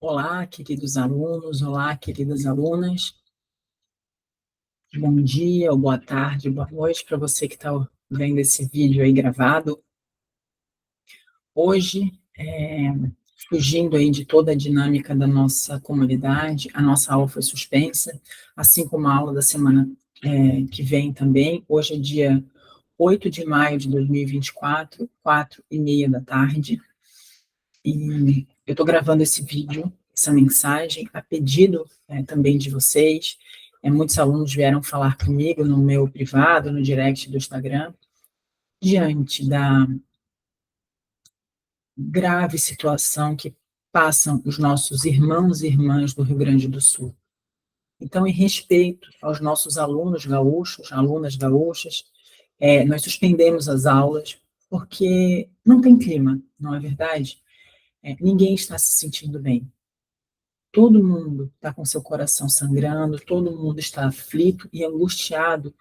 Olá, queridos alunos, olá, queridas alunas. Bom dia, ou boa tarde, boa noite para você que está vendo esse vídeo aí gravado. Hoje, fugindo aí de toda a dinâmica da nossa comunidade, a nossa aula foi suspensa, assim como a aula da semana que vem também. Hoje é dia 8 de maio de 2024, 4h30 da tarde. E eu estou gravando esse vídeo, essa mensagem, a pedido também de vocês. Muitos alunos vieram falar comigo no meu privado, no direct do Instagram, diante da grave situação que passam os nossos irmãos e irmãs do Rio Grande do Sul. Então, em respeito aos nossos alunos gaúchos, alunas gaúchas, nós suspendemos as aulas, porque não tem clima, não é verdade? Ninguém está se sentindo bem. Todo mundo está com seu coração sangrando, todo mundo está aflito e angustiado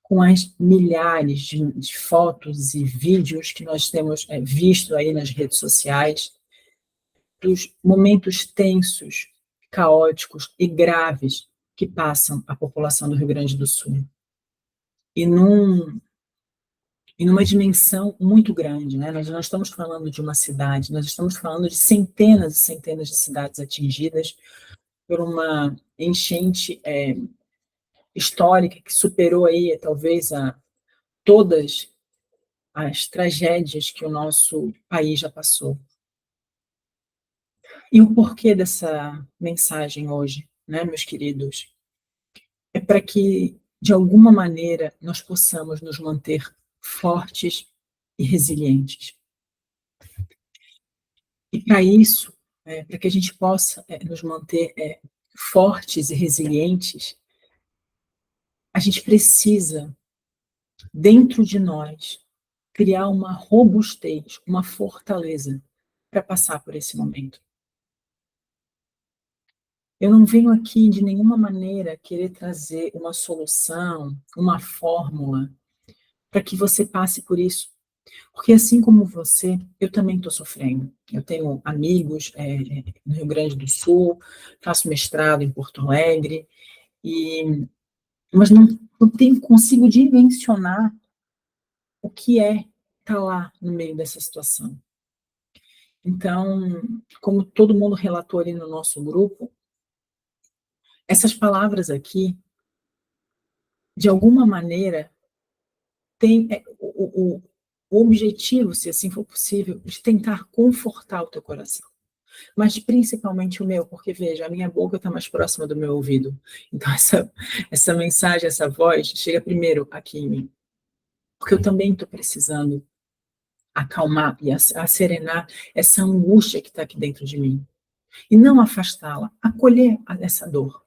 com as milhares de fotos e vídeos que nós temos visto aí nas redes sociais, dos momentos tensos, caóticos e graves que passam a população do Rio Grande do Sul. E numa dimensão muito grande, né? Nós não estamos falando de uma cidade, nós estamos falando de centenas e centenas de cidades atingidas por uma enchente histórica que superou aí talvez todas as tragédias que o nosso país já passou. E o porquê dessa mensagem hoje, né, meus queridos? É para que, de alguma maneira, nós possamos nos manter fortes e resilientes. E para isso, para que a gente possa nos manter fortes e resilientes, a gente precisa, dentro de nós, criar uma robustez, uma fortaleza para passar por esse momento. Eu não venho aqui de nenhuma maneira querer trazer uma solução, uma fórmula para que você passe por isso. Porque assim como você, eu também estou sofrendo. Eu tenho amigos no Rio Grande do Sul, faço mestrado em Porto Alegre, mas não consigo dimensionar o que é estar lá no meio dessa situação. Então, como todo mundo relatou ali no nosso grupo, essas palavras aqui, de alguma maneira, têm o objetivo, se assim for possível, de tentar confortar o teu coração. Mas principalmente o meu, porque veja, a minha boca está mais próxima do meu ouvido. Então essa mensagem, essa voz, chega primeiro aqui em mim. Porque eu também estou precisando acalmar e acerenar essa angústia que está aqui dentro de mim. E não afastá-la, acolher essa dor.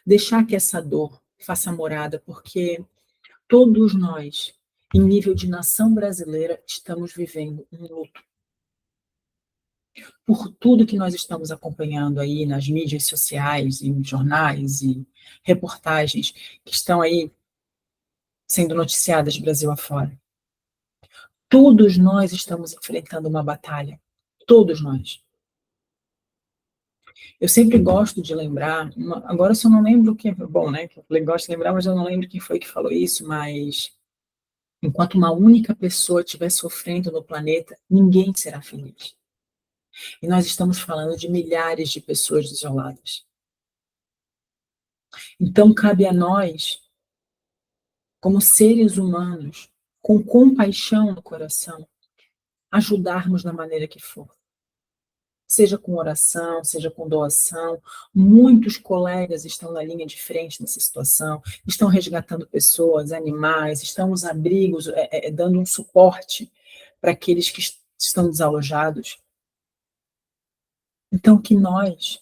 Deixar que essa dor faça morada, porque todos nós, em nível de nação brasileira, estamos vivendo um luto. Por tudo que nós estamos acompanhando aí nas mídias sociais, em jornais e reportagens que estão aí sendo noticiadas Brasil afora. Todos nós estamos enfrentando uma batalha. Todos nós. Eu sempre gosto de lembrar, agora eu só não lembro quem, bom, né, eu gosto de lembrar, mas eu não lembro quem foi que falou isso, mas enquanto uma única pessoa estiver sofrendo no planeta, ninguém será feliz. E nós estamos falando de milhares de pessoas isoladas. Então, cabe a nós, como seres humanos, com compaixão no coração, ajudarmos da maneira que for. Seja com oração, seja com doação. Muitos colegas estão na linha de frente nessa situação, estão resgatando pessoas, animais, estão nos abrigos, dando um suporte para aqueles que estão desalojados. Então, que nós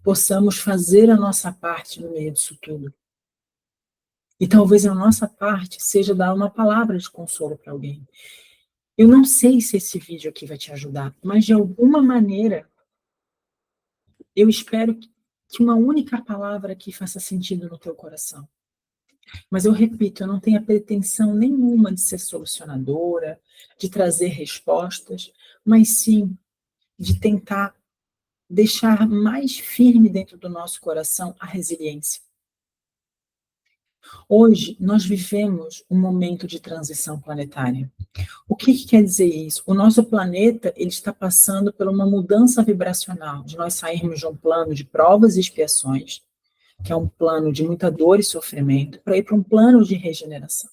possamos fazer a nossa parte no meio disso tudo. E talvez a nossa parte seja dar uma palavra de consolo para alguém. Eu não sei se esse vídeo aqui vai te ajudar, mas de alguma maneira, eu espero que uma única palavra aqui faça sentido no teu coração. Mas eu repito, eu não tenho a pretensão nenhuma de ser solucionadora, de trazer respostas, mas sim de tentar deixar mais firme dentro do nosso coração a resiliência. Hoje, nós vivemos um momento de transição planetária. O que quer dizer isso? O nosso planeta ele está passando por uma mudança vibracional, de nós sairmos de um plano de provas e expiações, que é um plano de muita dor e sofrimento, para ir para um plano de regeneração,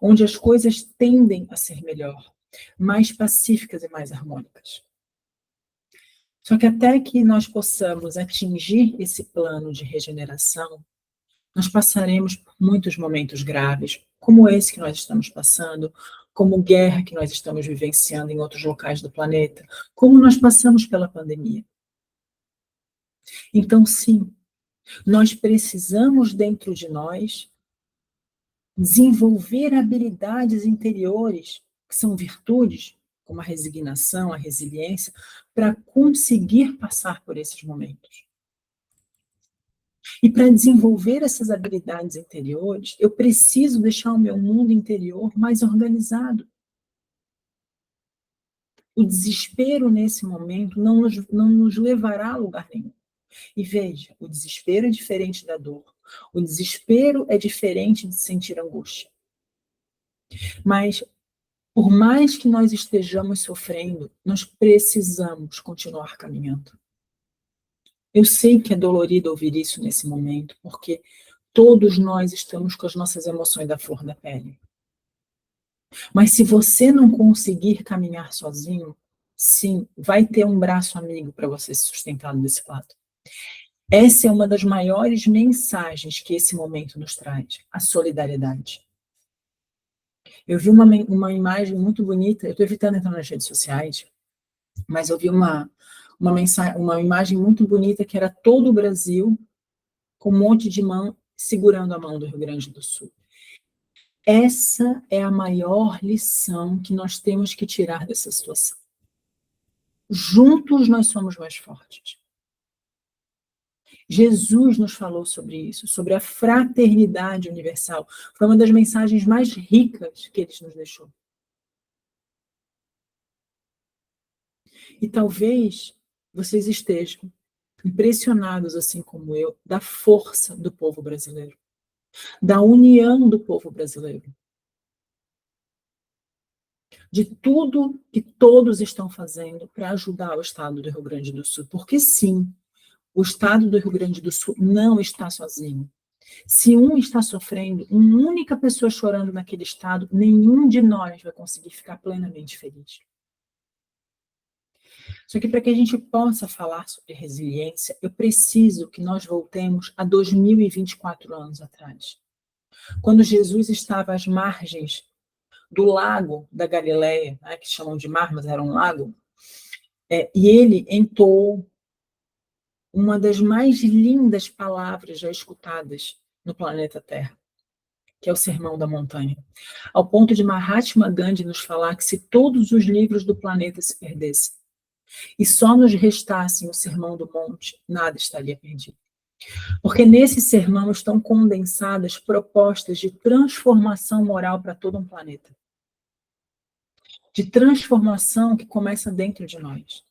onde as coisas tendem a ser melhor, mais pacíficas e mais harmônicas. Só que até que nós possamos atingir esse plano de regeneração, nós passaremos por muitos momentos graves, como esse que nós estamos passando, como guerra que nós estamos vivenciando em outros locais do planeta, como nós passamos pela pandemia. Então, sim, nós precisamos dentro de nós desenvolver habilidades interiores, que são virtudes, como a resignação, a resiliência, para conseguir passar por esses momentos. E para desenvolver essas habilidades interiores, eu preciso deixar o meu mundo interior mais organizado. O desespero nesse momento não nos levará a lugar nenhum. E veja, o desespero é diferente da dor. O desespero é diferente de sentir angústia. Mas, por mais que nós estejamos sofrendo, nós precisamos continuar caminhando. Eu sei que é dolorido ouvir isso nesse momento, porque todos nós estamos com as nossas emoções da flor da pele. Mas se você não conseguir caminhar sozinho, sim, vai ter um braço amigo para você se sustentar desse lado. Essa é uma das maiores mensagens que esse momento nos traz, a solidariedade. Eu vi uma imagem muito bonita, eu estou evitando entrar nas redes sociais, mas eu vi uma imagem muito bonita que era todo o Brasil com um monte de mão segurando a mão do Rio Grande do Sul. Essa é a maior lição que nós temos que tirar dessa situação. Juntos nós somos mais fortes. Jesus nos falou sobre isso, sobre a fraternidade universal. Foi uma das mensagens mais ricas que ele nos deixou. E talvez vocês estejam impressionados, assim como eu, da força do povo brasileiro, da união do povo brasileiro, de tudo que todos estão fazendo para ajudar o estado do Rio Grande do Sul. Porque sim, o estado do Rio Grande do Sul não está sozinho. Se um está sofrendo, uma única pessoa chorando naquele estado, nenhum de nós vai conseguir ficar plenamente feliz. Só que para que a gente possa falar sobre resiliência, eu preciso que nós voltemos a 2024 anos atrás. Quando Jesus estava às margens do lago da Galileia, né, que chamam de mar, mas era um lago, e ele entoou uma das mais lindas palavras já escutadas no planeta Terra, que é o Sermão da Montanha, ao ponto de Mahatma Gandhi nos falar que se todos os livros do planeta se perdessem e só nos restassem o Sermão do Monte, nada estaria perdido. Porque nesse sermão estão condensadas propostas de transformação moral para todo um planeta. De transformação que começa dentro de nós.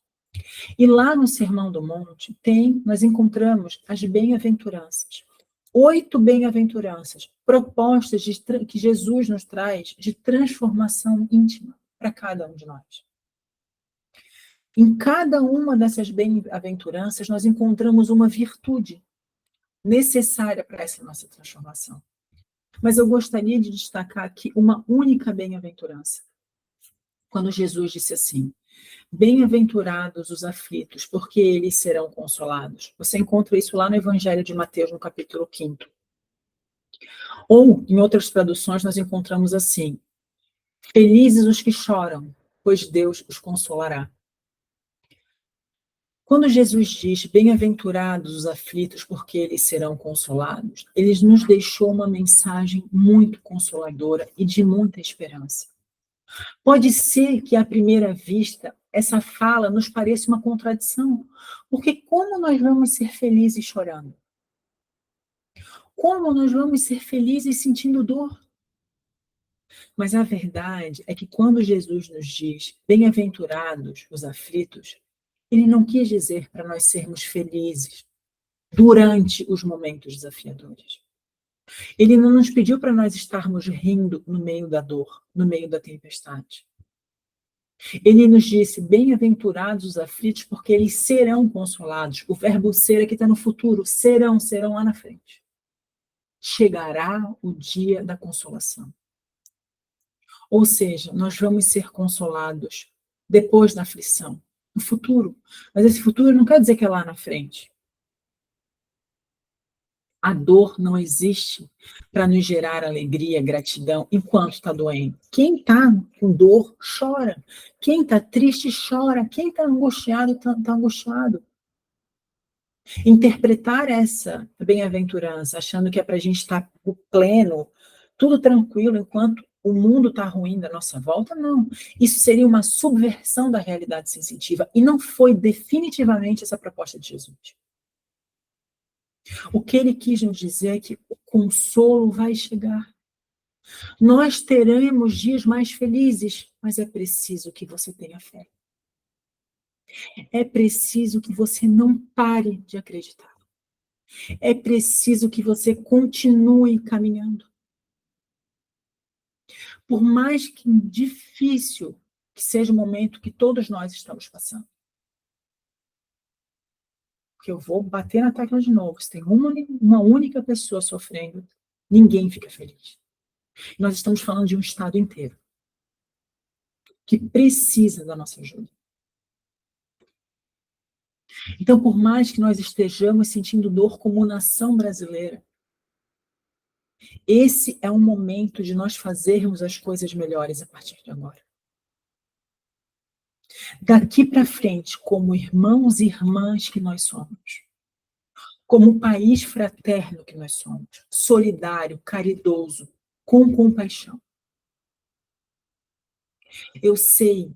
E lá no Sermão do Monte, nós encontramos as bem-aventuranças. 8 bem-aventuranças, propostas que Jesus nos traz de transformação íntima para cada um de nós. Em cada uma dessas bem-aventuranças, nós encontramos uma virtude necessária para essa nossa transformação. Mas eu gostaria de destacar aqui uma única bem-aventurança. Quando Jesus disse assim: bem-aventurados os aflitos, porque eles serão consolados. Você encontra isso lá no Evangelho de Mateus, no capítulo 5. Ou, em outras traduções, nós encontramos assim: felizes os que choram, pois Deus os consolará. Quando Jesus diz, bem-aventurados os aflitos, porque eles serão consolados, ele nos deixou uma mensagem muito consoladora e de muita esperança. Pode ser que, à primeira vista, essa fala nos pareça uma contradição, porque como nós vamos ser felizes chorando? Como nós vamos ser felizes sentindo dor? Mas a verdade é que quando Jesus nos diz, bem-aventurados os aflitos, Ele não quis dizer para nós sermos felizes durante os momentos desafiadores. Ele não nos pediu para nós estarmos rindo no meio da dor, no meio da tempestade. Ele nos disse, bem-aventurados os aflitos, porque eles serão consolados. O verbo ser aqui está no futuro, serão lá na frente. Chegará o dia da consolação. Ou seja, nós vamos ser consolados depois da aflição, no futuro. Mas esse futuro não quer dizer que é lá na frente. A dor não existe para nos gerar alegria, gratidão, enquanto está doendo. Quem está com dor, chora. Quem está triste, chora. Quem está angustiado, está angustiado. Interpretar essa bem-aventurança, achando que é para a gente estar pleno, tudo tranquilo, enquanto o mundo está ruim da nossa volta, não. Isso seria uma subversão da realidade sensitiva, e não foi definitivamente essa a proposta de Jesus. O que ele quis nos dizer é que o consolo vai chegar. Nós teremos dias mais felizes, mas é preciso que você tenha fé. É preciso que você não pare de acreditar. É preciso que você continue caminhando. Por mais que difícil que seja o momento que todos nós estamos passando. Porque eu vou bater na tecla de novo. Se tem uma única pessoa sofrendo, ninguém fica feliz. Nós estamos falando de um estado inteiro que precisa da nossa ajuda. Então, por mais que nós estejamos sentindo dor como nação brasileira, esse é um momento de nós fazermos as coisas melhores a partir de agora. Daqui para frente, como irmãos e irmãs que nós somos, como um país fraterno que nós somos, solidário, caridoso, com compaixão. Eu sei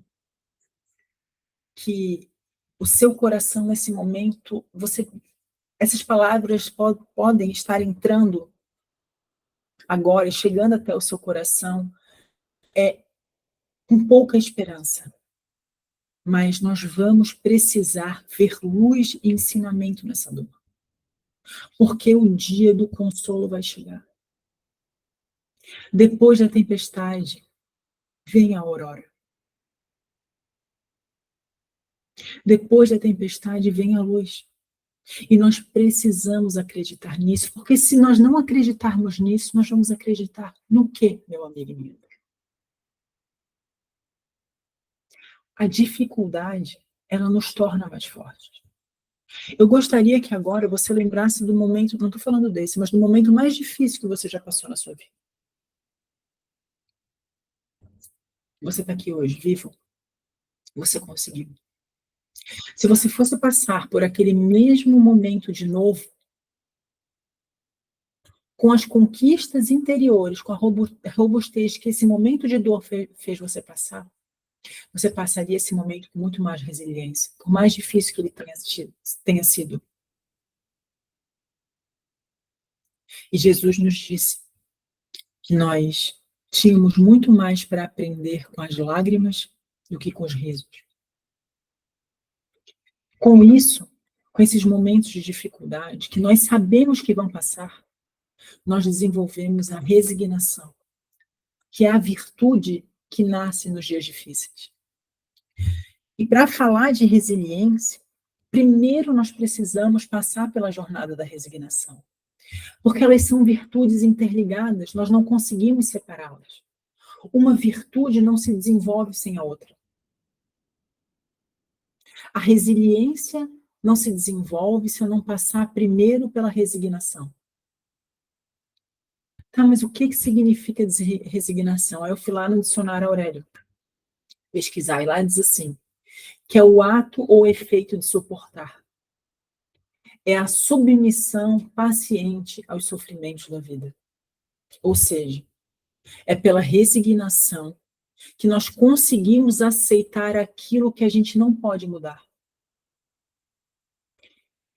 que o seu coração nesse momento, essas palavras podem estar entrando agora, chegando até o seu coração, com pouca esperança. Mas nós vamos precisar ver luz e ensinamento nessa dor. Porque o dia do consolo vai chegar. Depois da tempestade, vem a aurora. Depois da tempestade, vem a luz. E nós precisamos acreditar nisso, porque se nós não acreditarmos nisso, nós vamos acreditar no quê, meu amigo e minha amiga? A dificuldade, ela nos torna mais fortes. Eu gostaria que agora você lembrasse do momento, não estou falando desse, mas do momento mais difícil que você já passou na sua vida. Você está aqui hoje, vivo. Você conseguiu. Se você fosse passar por aquele mesmo momento de novo, com as conquistas interiores, com a robustez que esse momento de dor fez você passar, você passaria esse momento com muito mais resiliência, por mais difícil que ele tenha sido. E Jesus nos disse que nós tínhamos muito mais para aprender com as lágrimas do que com os risos. Com isso, com esses momentos de dificuldade, que nós sabemos que vão passar, nós desenvolvemos a resignação, que é a virtude que nasce nos dias difíceis. E para falar de resiliência, primeiro nós precisamos passar pela jornada da resignação. Porque elas são virtudes interligadas, nós não conseguimos separá-las. Uma virtude não se desenvolve sem a outra. A resiliência não se desenvolve se eu não passar primeiro pela resignação. Tá, mas o que significa resignação? Aí eu fui lá no dicionário Aurélio pesquisar, e lá diz assim, que é o ato ou efeito de suportar. É a submissão paciente aos sofrimentos da vida. Ou seja, é pela resignação que nós conseguimos aceitar aquilo que a gente não pode mudar.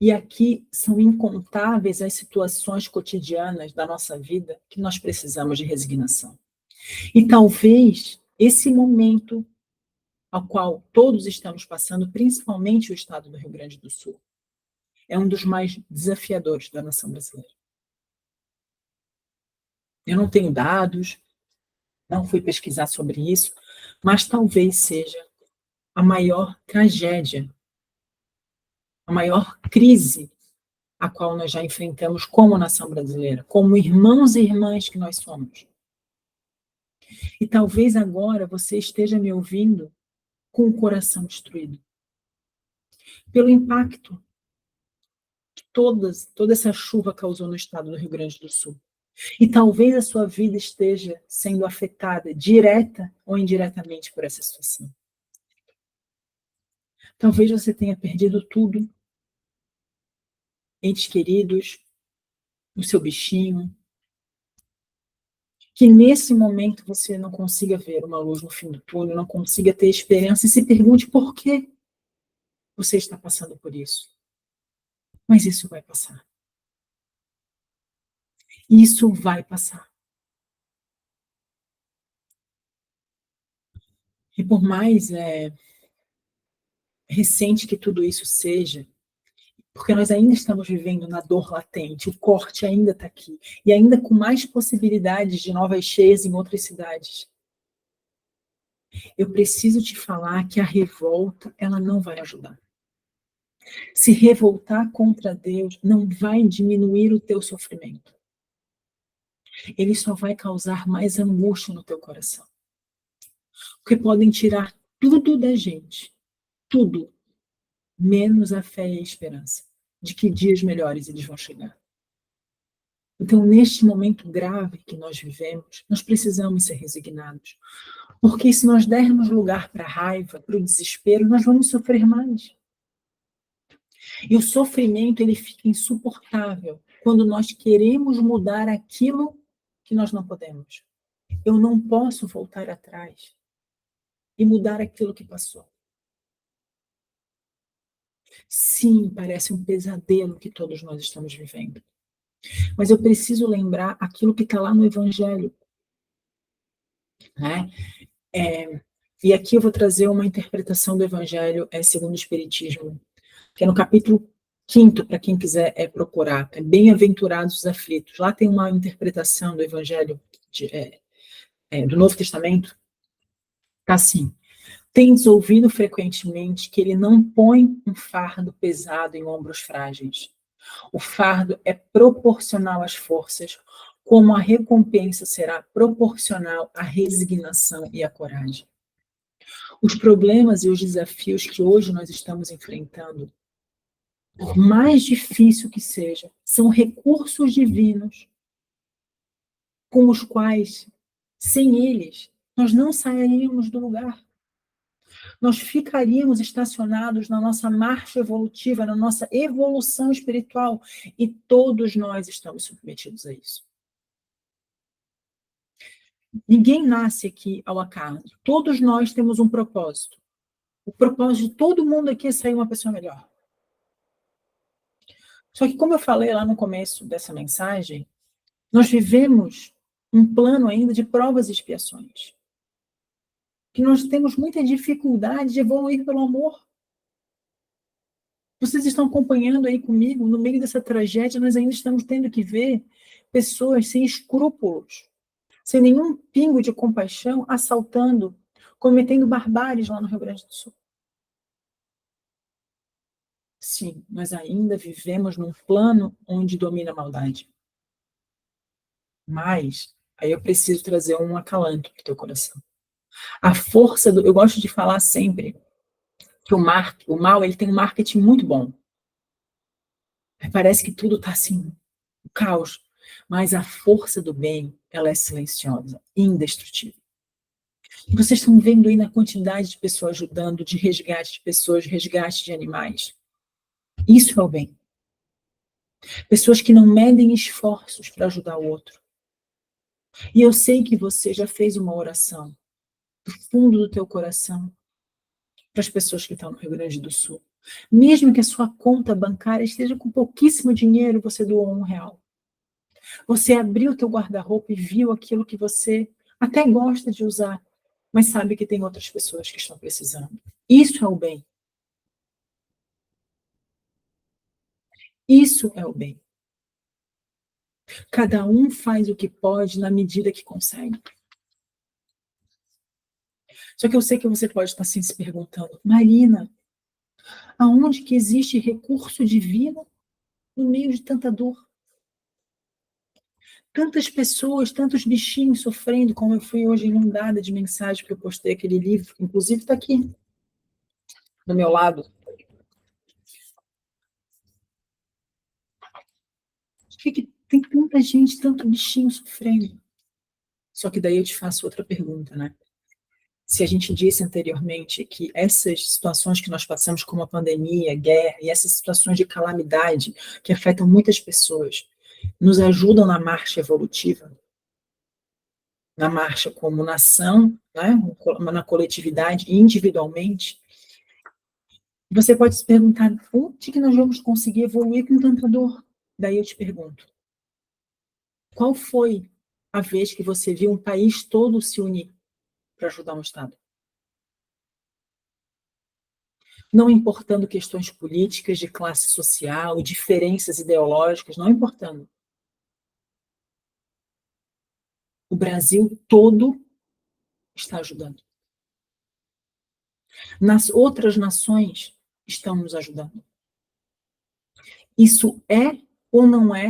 E aqui são incontáveis as situações cotidianas da nossa vida que nós precisamos de resignação. E talvez esse momento ao qual todos estamos passando, principalmente o estado do Rio Grande do Sul. É um dos mais desafiadores da nação brasileira. Eu não tenho dados, não fui pesquisar sobre isso, mas talvez seja a maior tragédia, a maior crise a qual nós já enfrentamos como nação brasileira, como irmãos e irmãs que nós somos. E talvez agora você esteja me ouvindo com o coração destruído, pelo impacto que toda essa chuva causou no estado do Rio Grande do Sul. E talvez a sua vida esteja sendo afetada, direta ou indiretamente, por essa situação. Talvez você tenha perdido tudo, entes queridos, o seu bichinho, que nesse momento você não consiga ver uma luz no fim do túnel, não consiga ter esperança e se pergunte por que você está passando por isso. Mas isso vai passar. Isso vai passar. E por mais recente que tudo isso seja, porque nós ainda estamos vivendo na dor latente, o corte ainda está aqui, e ainda com mais possibilidades de novas cheias em outras cidades. Eu preciso te falar que a revolta, ela não vai ajudar. Se revoltar contra Deus não vai diminuir o teu sofrimento. Ele só vai causar mais angústia no teu coração. Porque podem tirar tudo da gente, tudo, menos a fé e a esperança de que dias melhores eles vão chegar. Então, neste momento grave que nós vivemos, nós precisamos ser resignados. Porque se nós dermos lugar para a raiva, para o desespero, nós vamos sofrer mais. E o sofrimento, ele fica insuportável quando nós queremos mudar aquilo que nós não podemos. Eu não posso voltar atrás e mudar aquilo que passou. Sim, parece um pesadelo que todos nós estamos vivendo. Mas eu preciso lembrar aquilo que está lá no Evangelho. Né? E aqui eu vou trazer uma interpretação do Evangelho segundo o Espiritismo, que é no capítulo 5º, para quem quiser procurar, é Bem-aventurados os aflitos. Lá tem uma interpretação do Evangelho do Novo Testamento, está assim: tendes ouvido frequentemente que ele não põe um fardo pesado em ombros frágeis. O fardo é proporcional às forças, como a recompensa será proporcional à resignação e à coragem. Os problemas e os desafios que hoje nós estamos enfrentando, por mais difícil que seja, são recursos divinos com os quais, sem eles, nós não sairíamos do lugar. Nós ficaríamos estacionados na nossa marcha evolutiva, na nossa evolução espiritual, e todos nós estamos submetidos a isso. Ninguém nasce aqui ao acaso. Todos nós temos um propósito. O propósito de todo mundo aqui é sair uma pessoa melhor. Só que, como eu falei lá no começo dessa mensagem, nós vivemos um plano ainda de provas e expiações. Que nós temos muita dificuldade de evoluir pelo amor. Vocês estão acompanhando aí comigo, no meio dessa tragédia, nós ainda estamos tendo que ver pessoas sem escrúpulos, sem nenhum pingo de compaixão, assaltando, cometendo barbáries lá no Rio Grande do Sul. Sim, nós ainda vivemos num plano onde domina a maldade. Mas, aí eu preciso trazer um acalanto para o teu coração. A força do... Eu gosto de falar sempre que o mal ele tem um marketing muito bom. Parece que tudo está assim, um caos. Mas a força do bem, ela é silenciosa, indestrutível. E vocês estão vendo aí na quantidade de pessoas ajudando, de resgate de pessoas, de resgate de animais. Isso é o bem. Pessoas que não medem esforços para ajudar o outro. E eu sei que você já fez uma oração do fundo do teu coração para as pessoas que estão no Rio Grande do Sul. Mesmo que a sua conta bancária esteja com pouquíssimo dinheiro, você doou R$1. Você abriu o teu guarda-roupa e viu aquilo que você até gosta de usar, mas sabe que tem outras pessoas que estão precisando. Isso é o bem. Isso é o bem. Cada um faz o que pode na medida que consegue. Só que eu sei que você pode estar assim se perguntando, Marina, aonde que existe recurso divino no meio de tanta dor? Tantas pessoas, tantos bichinhos sofrendo, como eu fui hoje inundada de mensagens que eu postei aquele livro, inclusive está aqui, do meu lado. Por que tem tanta gente, tanto bichinho sofrendo? Só que daí eu te faço outra pergunta, né? Se a gente disse anteriormente que essas situações que nós passamos, como a pandemia, a guerra, e essas situações de calamidade que afetam muitas pessoas, nos ajudam na marcha evolutiva, na marcha como nação, né, na coletividade e individualmente, você pode se perguntar, onde que nós vamos conseguir evoluir com tanta dor? Daí eu te pergunto, qual foi a vez que você viu um país todo se unir para ajudar um Estado? Não importando questões políticas, de classe social, diferenças ideológicas, não importando. O Brasil todo está ajudando. Nas outras nações estão nos ajudando. Isso é ou não é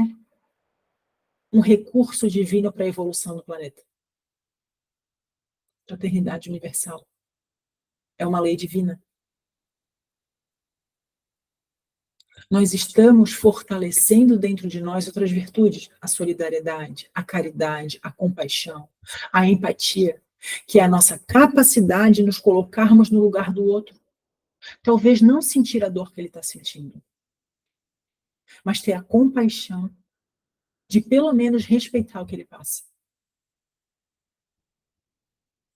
um recurso divino para a evolução do planeta? Fraternidade universal. É uma lei divina. Nós estamos fortalecendo dentro de nós outras virtudes, a solidariedade, a caridade, a compaixão, a empatia, que é a nossa capacidade de nos colocarmos no lugar do outro. Talvez não sentir a dor que ele está sentindo, mas ter a compaixão de pelo menos respeitar o que ele passa.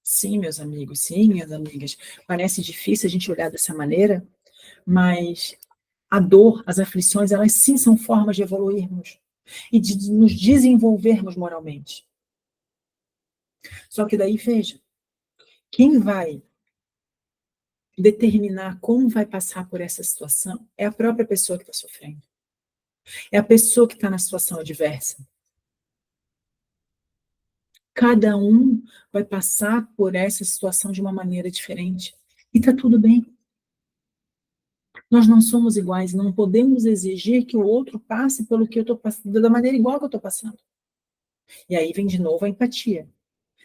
Sim, meus amigos, sim, minhas amigas. Parece difícil a gente olhar dessa maneira, mas a dor, as aflições, elas sim são formas de evoluirmos e de nos desenvolvermos moralmente. Só que daí, veja, quem vai determinar como vai passar por essa situação é a própria pessoa que está sofrendo. É a pessoa que está na situação adversa. Cada um vai passar por essa situação de uma maneira diferente. E está tudo bem. Nós não somos iguais, não podemos exigir que o outro passe pelo que eu estou passando, da maneira igual que eu estou passando. E aí vem de novo a empatia.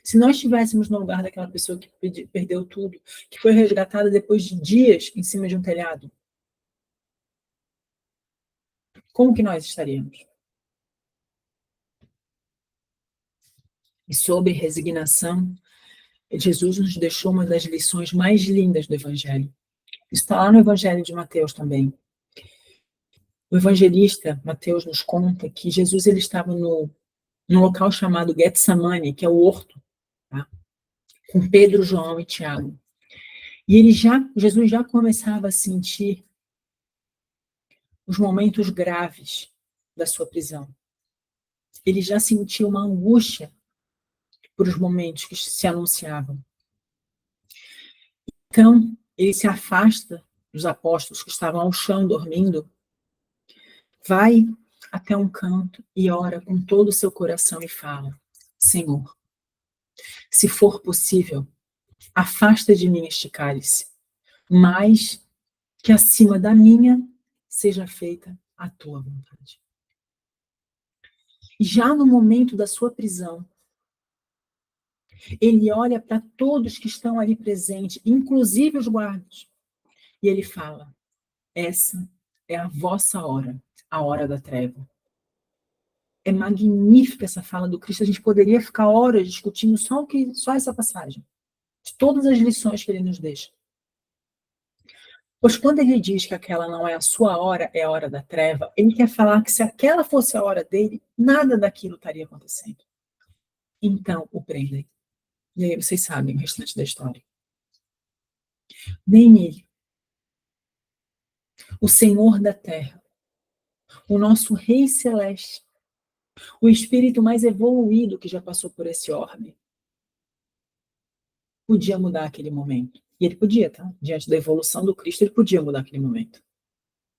Se nós estivéssemos no lugar daquela pessoa que perdeu tudo, que foi resgatada depois de dias em cima de um telhado, como que nós estaríamos? E sobre resignação, Jesus nos deixou uma das lições mais lindas do Evangelho. Está lá no Evangelho de Mateus também. O evangelista Mateus nos conta que Jesus ele estava num local chamado Getsemane, que é o horto, tá? Com Pedro, João e Tiago. E Jesus já começava a sentir os momentos graves da sua prisão. Ele já sentia uma angústia por os momentos que se anunciavam. Então, ele se afasta dos apóstolos que estavam ao chão dormindo, vai até um canto e ora com todo o seu coração e fala: Senhor, se for possível, afasta de mim este cálice, mas que acima da minha seja feita a tua vontade. Já no momento da sua prisão, ele olha para todos que estão ali presentes, inclusive os guardas, e ele fala: essa é a vossa hora, a hora da treva. É magnífica essa fala do Cristo, a gente poderia ficar horas discutindo só essa passagem, de todas as lições que ele nos deixa. Pois quando ele diz que aquela não é a sua hora, é a hora da treva, ele quer falar que se aquela fosse a hora dele, nada daquilo estaria acontecendo. Então, o prendem. E aí vocês sabem o restante da história. Nem ele, o Senhor da terra, o nosso Rei Celeste, o espírito mais evoluído que já passou por esse orbe, podia mudar aquele momento. E ele podia, tá? Diante da evolução do Cristo, ele podia mudar aquele momento.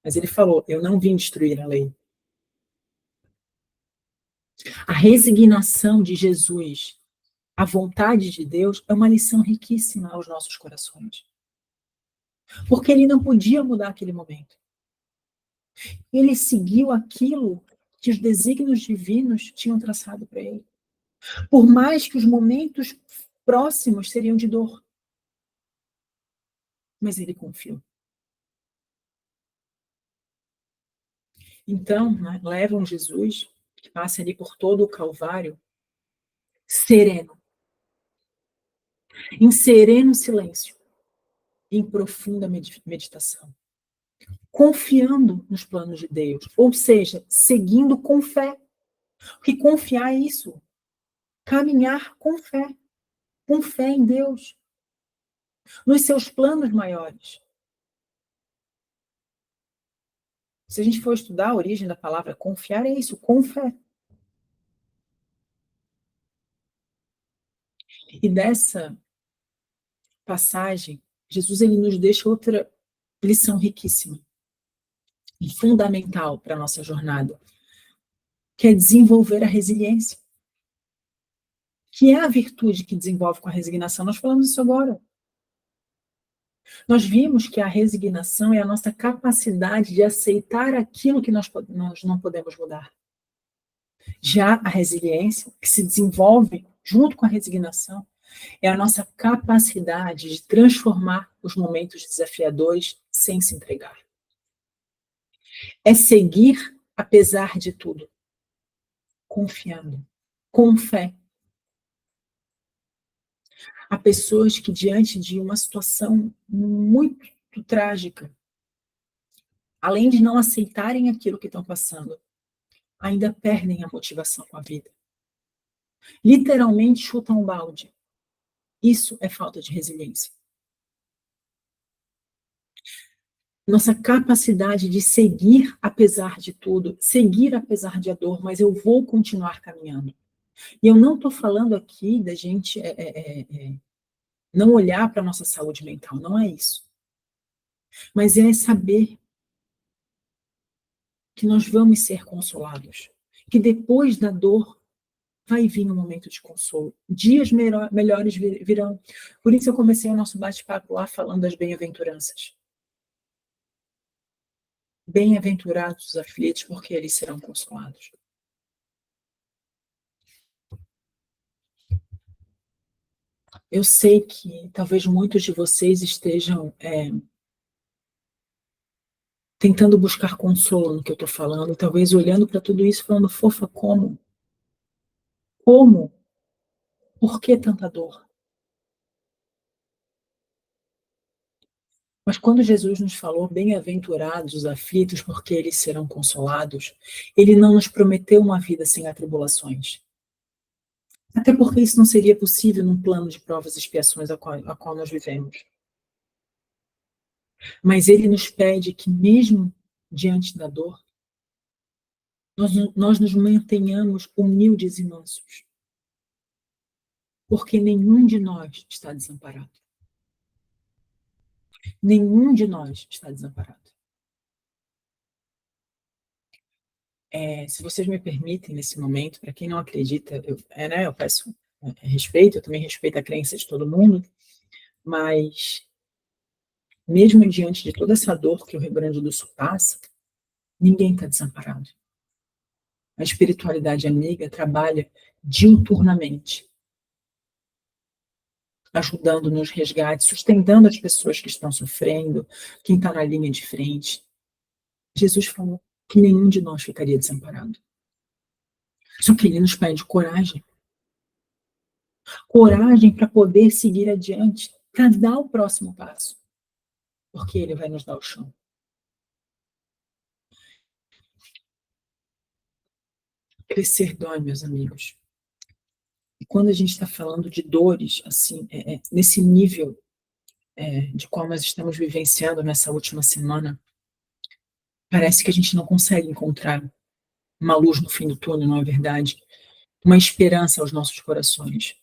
Mas ele falou, eu não vim destruir a lei. A resignação de Jesus à vontade de Deus é uma lição riquíssima aos nossos corações. Porque ele não podia mudar aquele momento. Ele seguiu aquilo que os desígnios divinos tinham traçado para ele. Por mais que os momentos próximos seriam de dor. Mas ele confiou. Então, né, levam Jesus, que passa ali por todo o Calvário, sereno. Em sereno silêncio. Em profunda meditação. Confiando nos planos de Deus. Ou seja, seguindo com fé. Porque confiar é isso. Caminhar com fé. Com fé em Deus. Nos seus planos maiores. Se a gente for estudar a origem da palavra confiar, é isso, com fé. E dessa passagem, Jesus ele nos deixa outra lição riquíssima e fundamental para a nossa jornada, que é desenvolver a resiliência, que é a virtude que desenvolve com a resignação. Nós falamos isso agora. Nós vimos que a resignação é a nossa capacidade de aceitar aquilo que nós não podemos mudar. Já a resiliência, que se desenvolve junto com a resignação, é a nossa capacidade de transformar os momentos desafiadores sem se entregar. É seguir apesar de tudo, confiando, com fé. Há pessoas que, diante de uma situação muito trágica, além de não aceitarem aquilo que estão passando, ainda perdem a motivação com a vida. Literalmente chutam um balde. Isso é falta de resiliência. Nossa capacidade de seguir apesar de tudo, seguir apesar de a dor, mas eu vou continuar caminhando. E eu não estou falando aqui da gente não olhar para a nossa saúde mental, não é isso. Mas é saber que nós vamos ser consolados, que depois da dor vai vir um momento de consolo. Dias melhores virão. Por isso eu comecei o nosso bate-papo lá falando das bem-aventuranças. Bem-aventurados os aflitos, porque eles serão consolados. Eu sei que talvez muitos de vocês estejam tentando buscar consolo no que eu estou falando, talvez olhando para tudo isso falando, fofa, como? Como? Por que tanta dor? Mas quando Jesus nos falou, bem-aventurados os aflitos, porque eles serão consolados, ele não nos prometeu uma vida sem atribulações. Até porque isso não seria possível num plano de provas e expiações a qual nós vivemos. Mas ele nos pede que mesmo diante da dor, nós nos mantenhamos humildes e mansos. Porque nenhum de nós está desamparado. Nenhum de nós está desamparado. Se vocês me permitem, nesse momento, para quem não acredita, eu peço respeito, eu também respeito a crença de todo mundo, mas mesmo diante de toda essa dor que o Rio Grande do Sul passa, ninguém está desamparado. A espiritualidade amiga trabalha diuturnamente, ajudando nos resgates, sustentando as pessoas que estão sofrendo, quem está na linha de frente. Jesus falou que nenhum de nós ficaria desamparado. Só que ele nos pede coragem. Coragem para poder seguir adiante, para dar o próximo passo. Porque ele vai nos dar o chão. Crescer dói, meus amigos. E quando a gente está falando de dores, assim, nesse nível de qual nós estamos vivenciando nessa última semana, parece que a gente não consegue encontrar uma luz no fim do túnel, não é verdade? Uma esperança aos nossos corações.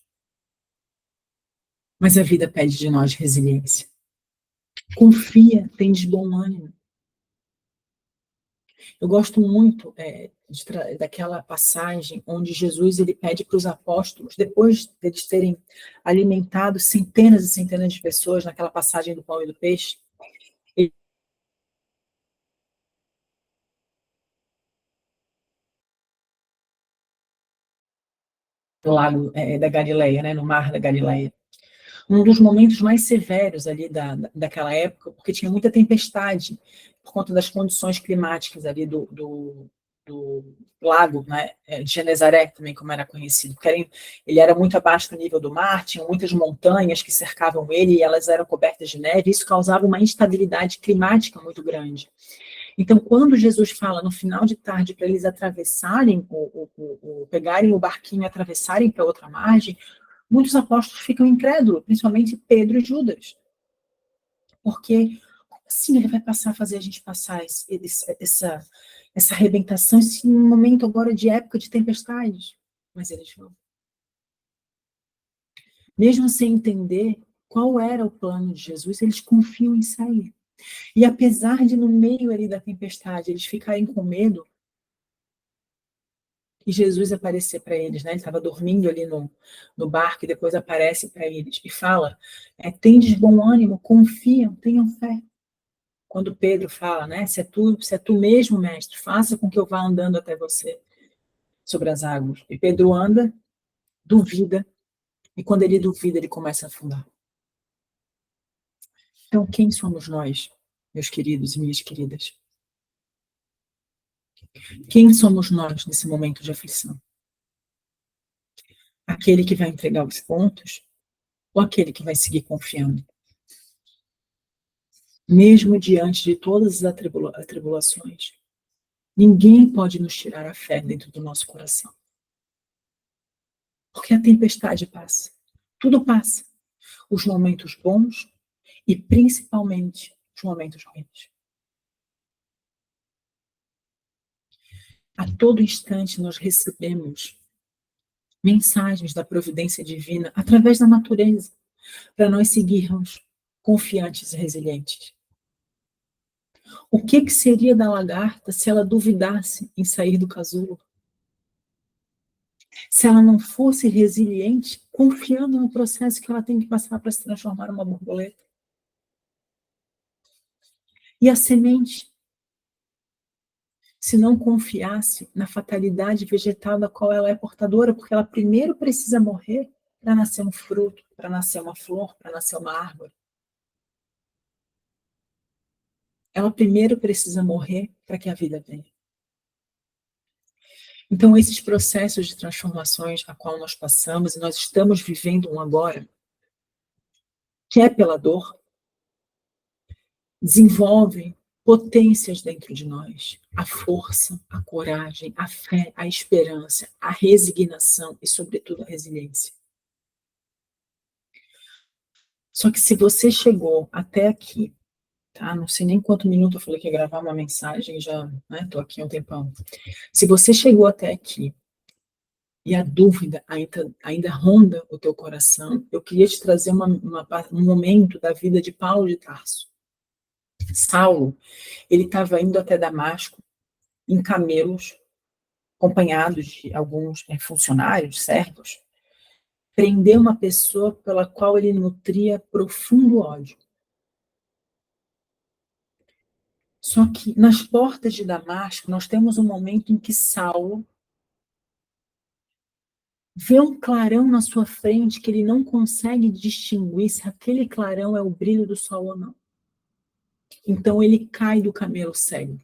Mas a vida pede de nós resiliência. Confia, tem de bom ânimo. Eu gosto muito daquela passagem onde Jesus ele pede para os apóstolos, depois deles terem alimentado centenas e centenas de pessoas, naquela passagem do pão e do peixe, ele, no lago da Galileia, né, no mar da Galileia. Um dos momentos mais severos ali daquela época, porque tinha muita tempestade, por conta das condições climáticas ali do lago, né, de Genezaré, também como era conhecido, porque ele era muito abaixo do nível do mar, tinham muitas montanhas que cercavam ele e elas eram cobertas de neve, e isso causava uma instabilidade climática muito grande. Então, quando Jesus fala no final de tarde para eles atravessarem, pegarem o barquinho e atravessarem para outra margem, muitos apóstolos ficam incrédulos, principalmente Pedro e Judas. Porque, como assim ele vai passar a fazer a gente passar essa arrebentação, esse momento agora de época de tempestades? Mas eles vão. Mesmo sem entender qual era o plano de Jesus, eles confiam em sair. E apesar de no meio ali da tempestade eles ficarem com medo, e Jesus aparecer para eles, né? Ele estava dormindo ali no barco e depois aparece para eles e fala: tendes bom ânimo, confiam, tenham fé. Quando Pedro fala, né? Se é tu mesmo, mestre, faça com que eu vá andando até você sobre as águas. E Pedro anda, duvida, e quando ele duvida, ele começa a afundar. Então, quem somos nós, meus queridos e minhas queridas? Quem somos nós nesse momento de aflição? Aquele que vai entregar os pontos ou aquele que vai seguir confiando? Mesmo diante de todas as atribulações, ninguém pode nos tirar a fé dentro do nosso coração. Porque a tempestade passa. Tudo passa. Os momentos bons e principalmente os momentos ruins. A todo instante nós recebemos mensagens da providência divina através da natureza, para nós seguirmos confiantes e resilientes. O que seria da lagarta se ela duvidasse em sair do casulo? Se ela não fosse resiliente, confiando no processo que ela tem que passar para se transformar numa borboleta? E a semente, se não confiasse na fatalidade vegetal da qual ela é portadora, porque ela primeiro precisa morrer para nascer um fruto, para nascer uma flor, para nascer uma árvore. Ela primeiro precisa morrer para que a vida venha. Então, esses processos de transformações a qual nós passamos, e nós estamos vivendo um agora, que é pela dor, desenvolvem potências dentro de nós. A força, a coragem, a fé, a esperança, a resignação e, sobretudo, a resiliência. Só que se você chegou até aqui, tá? Não sei nem quanto minuto eu falei que ia gravar uma mensagem, já estou aqui há um tempão. Se você chegou até aqui e a dúvida ainda ronda o teu coração, eu queria te trazer um momento da vida de Paulo de Tarso. Saulo, ele estava indo até Damasco em camelos, acompanhados de alguns funcionários, servos, prender uma pessoa pela qual ele nutria profundo ódio. Só que nas portas de Damasco, nós temos um momento em que Saulo vê um clarão na sua frente que ele não consegue distinguir se aquele clarão é o brilho do sol ou não. Então ele cai do camelo cego.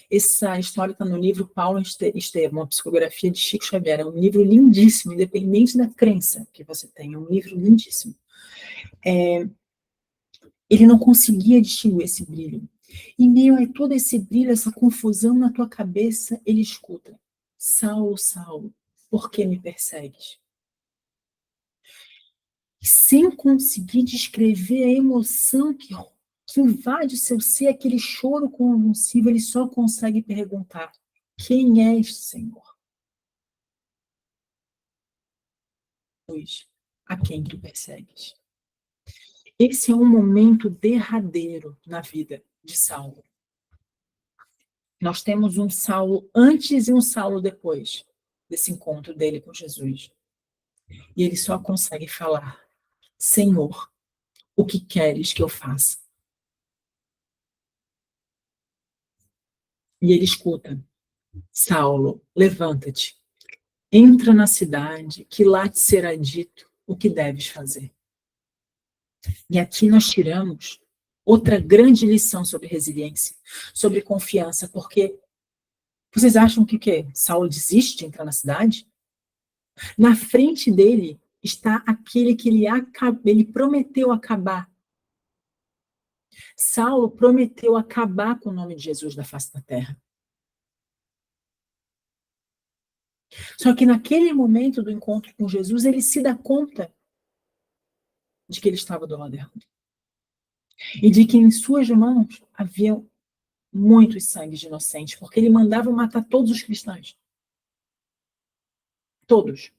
Essa história está no livro Paulo Estevam, uma psicografia de Chico Xavier. É um livro lindíssimo, independente da crença que você tenha. É um livro lindíssimo. Ele não conseguia distinguir esse brilho. Em meio a todo esse brilho, essa confusão na tua cabeça, ele escuta: Saulo, Saulo, por que me persegues? E sem conseguir descrever a emoção que invade o seu ser, aquele choro convulsivo, ele só consegue perguntar: quem és, Senhor? a quem tu persegues. Esse é um momento derradeiro na vida de Saulo. Nós temos um Saulo antes e um Saulo depois desse encontro dele com Jesus. E ele só consegue falar: Senhor, o que queres que eu faça? E ele escuta: Saulo, levanta-te, entra na cidade, que lá te será dito o que deves fazer. E aqui nós tiramos outra grande lição sobre resiliência, sobre confiança, porque vocês acham que o quê? Saulo desiste de entrar na cidade? Na frente dele está aquele que ele prometeu acabar. Saulo prometeu acabar com o nome de Jesus da face da terra. Só que naquele momento do encontro com Jesus, ele se dá conta de que ele estava do lado errado. E de que em suas mãos havia muitos sangues de inocentes, porque ele mandava matar todos os cristãos. Todos.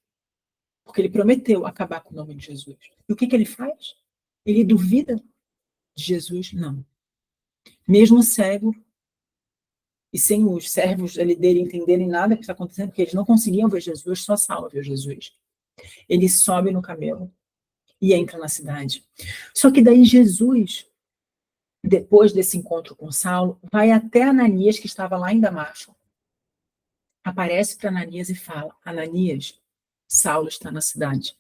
Porque ele prometeu acabar com o nome de Jesus. E o que ele faz? Ele duvida de Jesus? Não. Mesmo cego e sem os servos ali dele entenderem nada que está acontecendo, porque eles não conseguiam ver Jesus, só Saulo viu Jesus. Ele sobe no camelo e entra na cidade. Só que daí Jesus, depois desse encontro com Saulo, vai até Ananias, que estava lá em Damasco. Aparece para Ananias e fala: Ananias, Saulo está na cidade.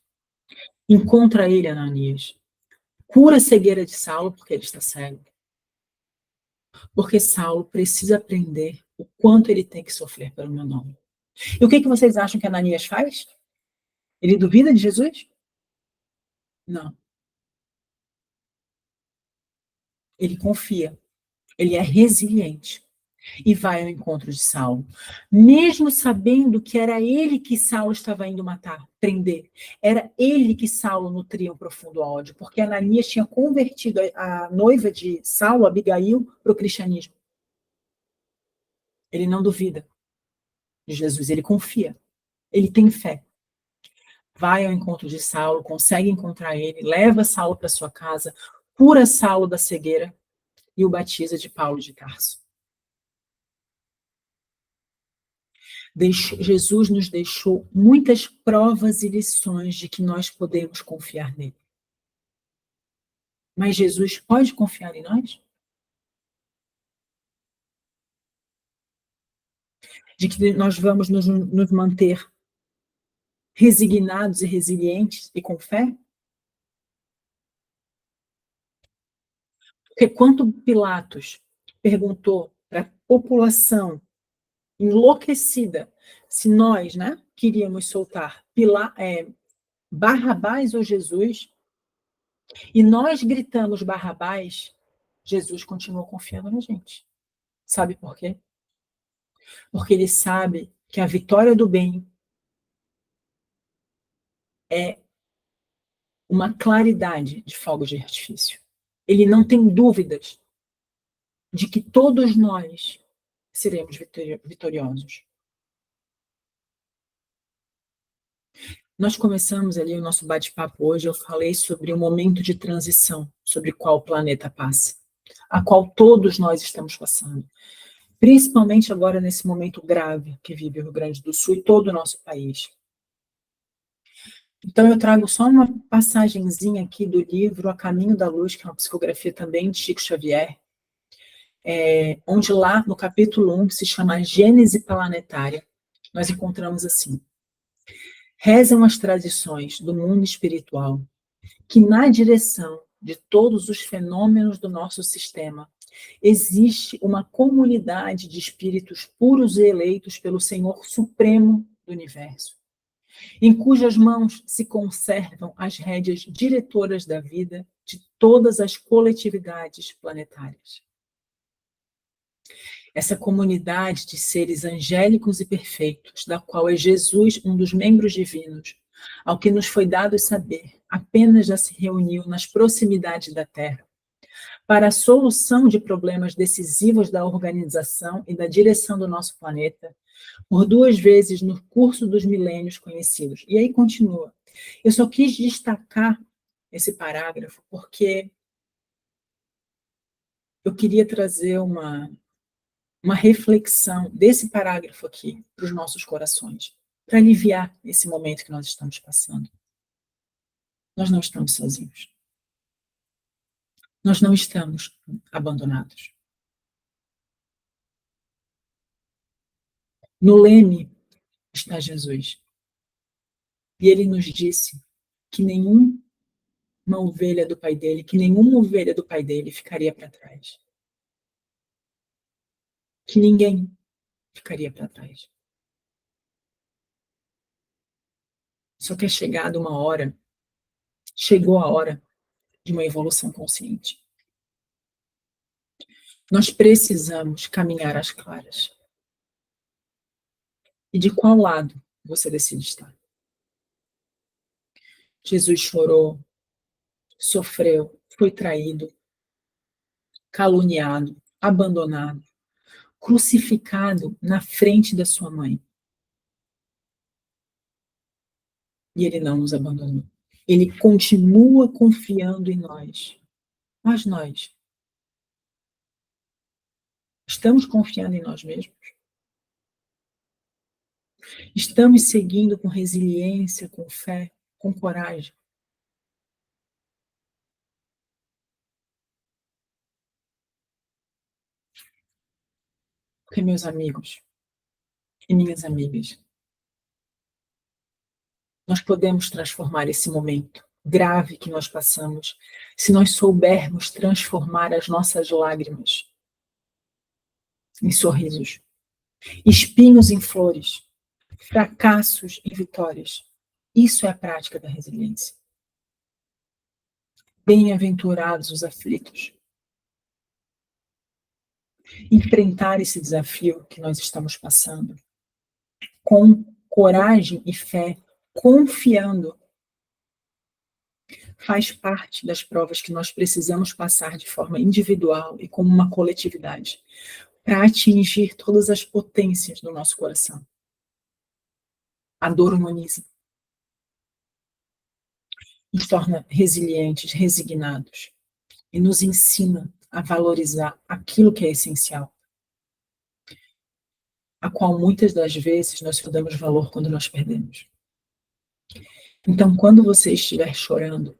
Encontra ele, Ananias. Cura a cegueira de Saulo, porque ele está cego. Porque Saulo precisa aprender o quanto ele tem que sofrer pelo meu nome. E o que vocês acham que Ananias faz? Ele duvida de Jesus? Não. Ele confia. Ele é resiliente. E vai ao encontro de Saulo. Mesmo sabendo que era ele que Saulo estava indo matar, prender. Era ele que Saulo nutria um profundo ódio. Porque Ananias tinha convertido a noiva de Saulo, Abigail, para o cristianismo. Ele não duvida de Jesus, ele confia. Ele tem fé. Vai ao encontro de Saulo, consegue encontrar ele, leva Saulo para sua casa, cura Saulo da cegueira e o batiza de Paulo de Tarso. Jesus nos deixou muitas provas e lições de que nós podemos confiar nele. Mas Jesus pode confiar em nós? De que nós vamos nos manter resignados e resilientes e com fé? Porque quando Pilatos perguntou para a população enlouquecida se nós, queríamos soltar Barrabás ou Jesus, e nós gritamos Barrabás, Jesus continuou confiando na gente. Sabe por quê? Porque ele sabe que a vitória do bem é uma claridade de fogos de artifício. Ele não tem dúvidas de que todos nós seremos vitoriosos. Nós começamos ali o nosso bate-papo hoje, eu falei sobre um momento de transição, sobre qual o planeta passa, a qual todos nós estamos passando. Principalmente agora nesse momento grave que vive o Rio Grande do Sul e todo o nosso país. Então eu trago só uma passagenzinha aqui do livro A Caminho da Luz, que é uma psicografia também de Chico Xavier, onde lá no capítulo 1, que se chama Gênese Planetária, nós encontramos assim: rezam as tradições do mundo espiritual que na direção de todos os fenômenos do nosso sistema existe uma comunidade de espíritos puros e eleitos pelo Senhor Supremo do Universo, em cujas mãos se conservam as rédeas diretoras da vida de todas as coletividades planetárias. Essa comunidade de seres angélicos e perfeitos, da qual é Jesus um dos membros divinos, ao que nos foi dado saber, apenas já se reuniu nas proximidades da Terra, para a solução de problemas decisivos da organização e da direção do nosso planeta, por 2 vezes no curso dos milênios conhecidos. E aí continua. Eu só quis destacar esse parágrafo porque eu queria trazer uma reflexão desse parágrafo aqui para os nossos corações, para aliviar esse momento que nós estamos passando. Nós não estamos sozinhos. Nós não estamos abandonados. No leme está Jesus. E ele nos disse que nenhuma ovelha do pai dele, que nenhuma ovelha do pai dele ficaria para trás. Que ninguém ficaria para trás. Só que chegou a hora de uma evolução consciente. Nós precisamos caminhar às claras. E de qual lado você decide estar? Jesus chorou, sofreu, foi traído, caluniado, abandonado, crucificado na frente da sua mãe. E ele não nos abandonou. Ele continua confiando em nós. Mas nós estamos confiando em nós mesmos? Estamos seguindo com resiliência, com fé, com coragem? Porque, meus amigos e minhas amigas, nós podemos transformar esse momento grave que nós passamos se nós soubermos transformar as nossas lágrimas em sorrisos, espinhos em flores, fracassos em vitórias. Isso é a prática da resiliência. Bem-aventurados os aflitos. Enfrentar esse desafio que nós estamos passando com coragem e fé, confiando, faz parte das provas que nós precisamos passar de forma individual e como uma coletividade, para atingir todas as potências do nosso coração. A dor humaniza, nos torna resilientes, resignados, e nos ensina a valorizar aquilo que é essencial, a qual muitas das vezes nós só damos valor quando nós perdemos. Então, quando você estiver chorando,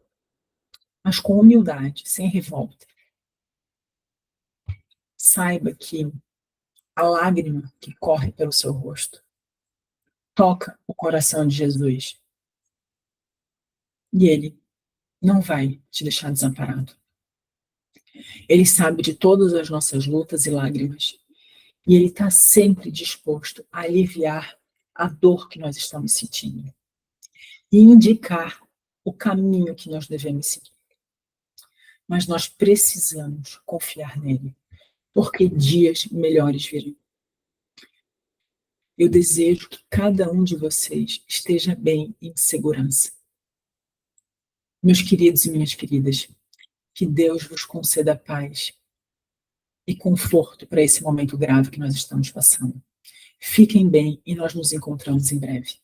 mas com humildade, sem revolta, saiba que a lágrima que corre pelo seu rosto toca o coração de Jesus. E ele não vai te deixar desamparado. Ele sabe de todas as nossas lutas e lágrimas. E ele está sempre disposto a aliviar a dor que nós estamos sentindo. E indicar o caminho que nós devemos seguir. Mas nós precisamos confiar nele, porque dias melhores virão. Eu desejo que cada um de vocês esteja bem e em segurança. Meus queridos e minhas queridas, que Deus vos conceda paz e conforto para esse momento grave que nós estamos passando. Fiquem bem e nós nos encontramos em breve.